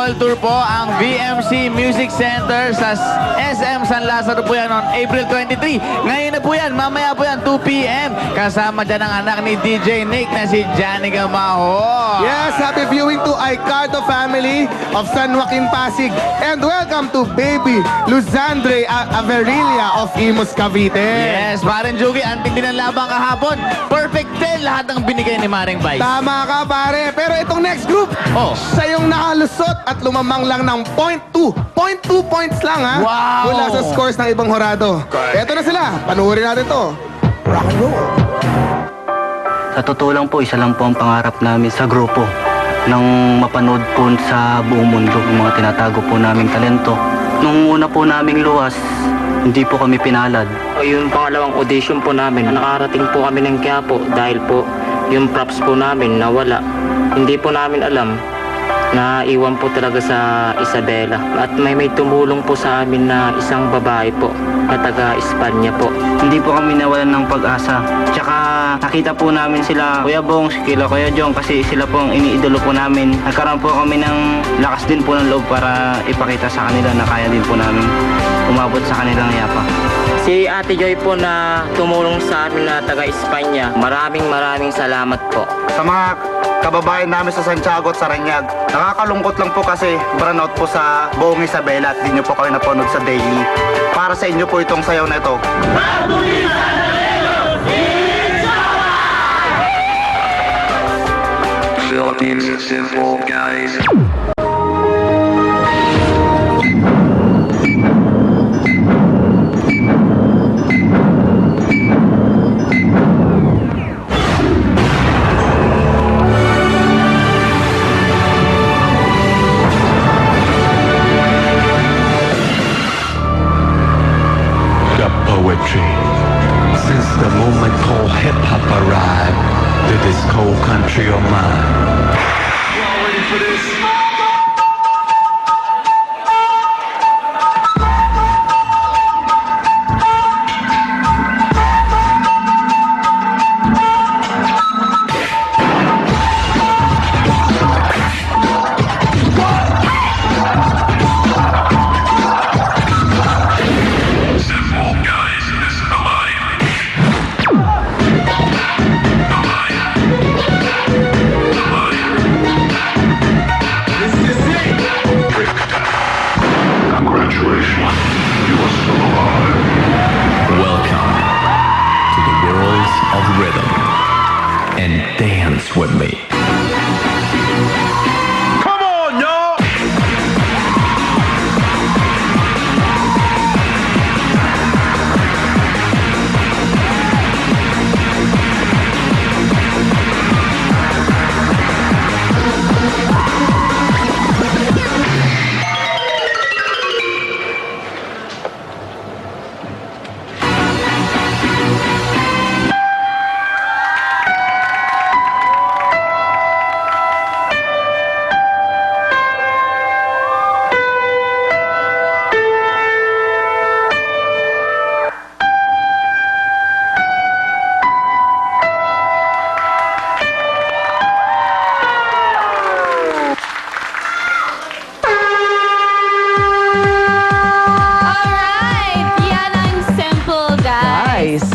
Festival Tour po ang VMC Music Center sa SM San Lazaro po yan on April 23. Ngayon na po yan, mamaya po yan, 2 p.m. Kasama dyan ang anak ni DJ Nick na si Johnny Gamaho. Yes, happy viewing to Icardo family of San Joaquin Pasig. And welcome to baby Luzandre Averilia of Imus Cavite. Yes, Maring Jugi, anting din ang labang kahapon. Perfect 10 lahat ng binigay ni Maring Vice. Tama ka, pare. Pero itong next group, siya yung nakalusot at lumamang lang ng 0.2. 0.2 points lang, ha? Wow! Mula sa scores ng ibang horado. Eto na sila. Panuorin natin to. Rock and roll. Sa totoo lang po, isa lang po ang pangarap namin sa grupo nang mapanood po sa buong mundo yung mga tinatago po naming talento. Nung una po naming luwas, hindi po kami pinalad. Yung pangalawang audition po namin, nakarating po kami ng Quiapo dahil po yung props po namin nawala. Hindi po namin alam na iwan po talaga sa Isabela. At may tumulong po sa amin na isang babae po na taga Espanya po. Hindi po kami nawalan ng pag-asa. Tsaka nakita po namin sila Kuya Bong, kila Kuya Jong kasi sila po ang iniidolo po namin. Nagkaroon po kami ng lakas din po ng loob para ipakita sa kanila na kaya din po namin umabot sa kanilang yapa. Si Ate Joy po na tumulong sa amin na taga Espanya, maraming salamat po. Sa mga kababayan namin sa Santiago at Sarañag, nakakalungkot lang po kasi burnout po sa buong Isabela at di nyo po kami napanood sa daily. Para sa inyo po itong sayaw na ito. Philippines is simple, guys. Poetry. Since the moment called hip-hop arrived to this cold country of mine. Y'all ready for this? Welcome to the world of rhythm and dance with me. Come on, y'all!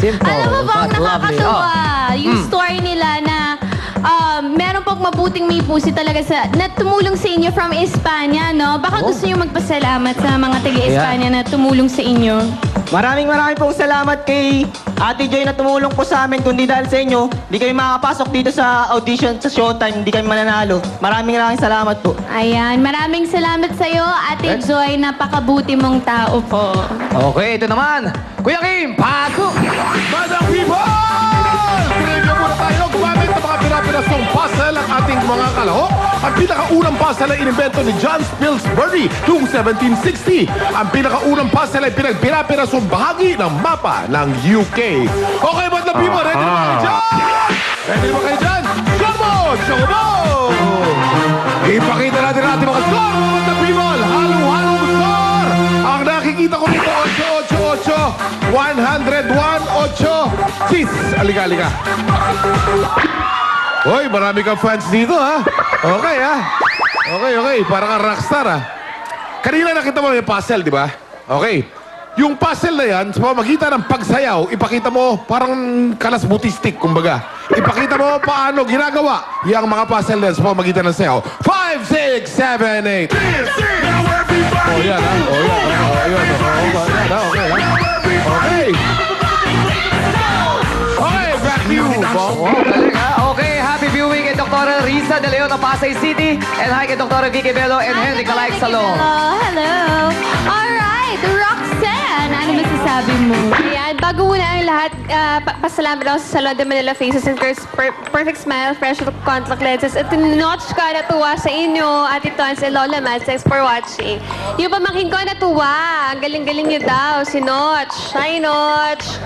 Simple, Alam mo ba, ang but lovely. nakakatuwa yung story nila na meron pong mabuting may puso talaga na tumulong sa inyo from Espanya, no? Baka gusto nyo magpasalamat sa mga taga-Espanya na tumulong sa inyo. Maraming pong salamat kay Ate Joy na tumulong po sa amin. Kundi dahil sa inyo, di kami makakapasok dito sa audition sa Showtime, di kami mananalo. Maraming salamat po. Ayan, maraming salamat sa'yo, Ate Joy. Napakabuti mong tao po. Okay, ito naman. Kuya Kim, Paco! Madam people! Trivia muna tayo. Gumamit ng mga pinapirasong puzzle ang ating mga kalahok. Ang pinakaunang puzzle ay inimbento ni John Pillsbury noong 1760. Ang pinakaunang puzzle ay pinapirasong bahagi ng mapa ng UK. Okay, Madam people, ready na kayo dyan? Ready na kayo dyan? Chobo! Chobo! Ipakita natin natin mga score, Madam people! Halong-halong score! Ang nakikita ko dito, 8-8-8. 101-8. Sis, alika. Hoy, marami kang fans dito, ha? Okay, ha? Okay. Parang kang rockstar, ah. Kanina nakita mo yung puzzle, di ba? Okay. Yung puzzle na yan, sa pamamagitan ng pagsayaw, ipakita mo parang kalas butistik, kumbaga. Ipakita mo paano ginagawa yung mga puzzle na yan sa pamamagitan ng sayaw. 5, 6, 7, 8. Oh, yan, ha? Oh, yan, ha? Oh, yan, ha? Okay, ha? Okay. Okay, back to you, Bong. Oh, galing ha. Okay, happy viewing kay Dr. Risa De Leon ng Pasay City. And hi kay Dr. Vicky Bello and Henry Calaik Salong. Hello. Alright, Roxanne, ano masasabi mo? Ayan, bago muna ang lahat, pasalamat ako sa Salon de Manila Faces and Curves Perfect Smile, Fresh Look Contact Lenses. At notch ka natuwa sa inyo, Ate Tons and Lola Mads. Thanks for watching. Yung pamangkin ko natuwa. Ang galing-galing niyo daw, si Notch. Hi, Notch.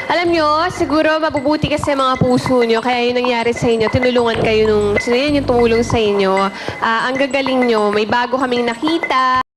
Alam nyo, siguro mabubuti kasi mga puso nyo. Kaya yung nangyari sa inyo, tinulungan kayo nung, sino yan yung tumulong sa inyo. Ang gagaling nyo, may bago kaming nakita.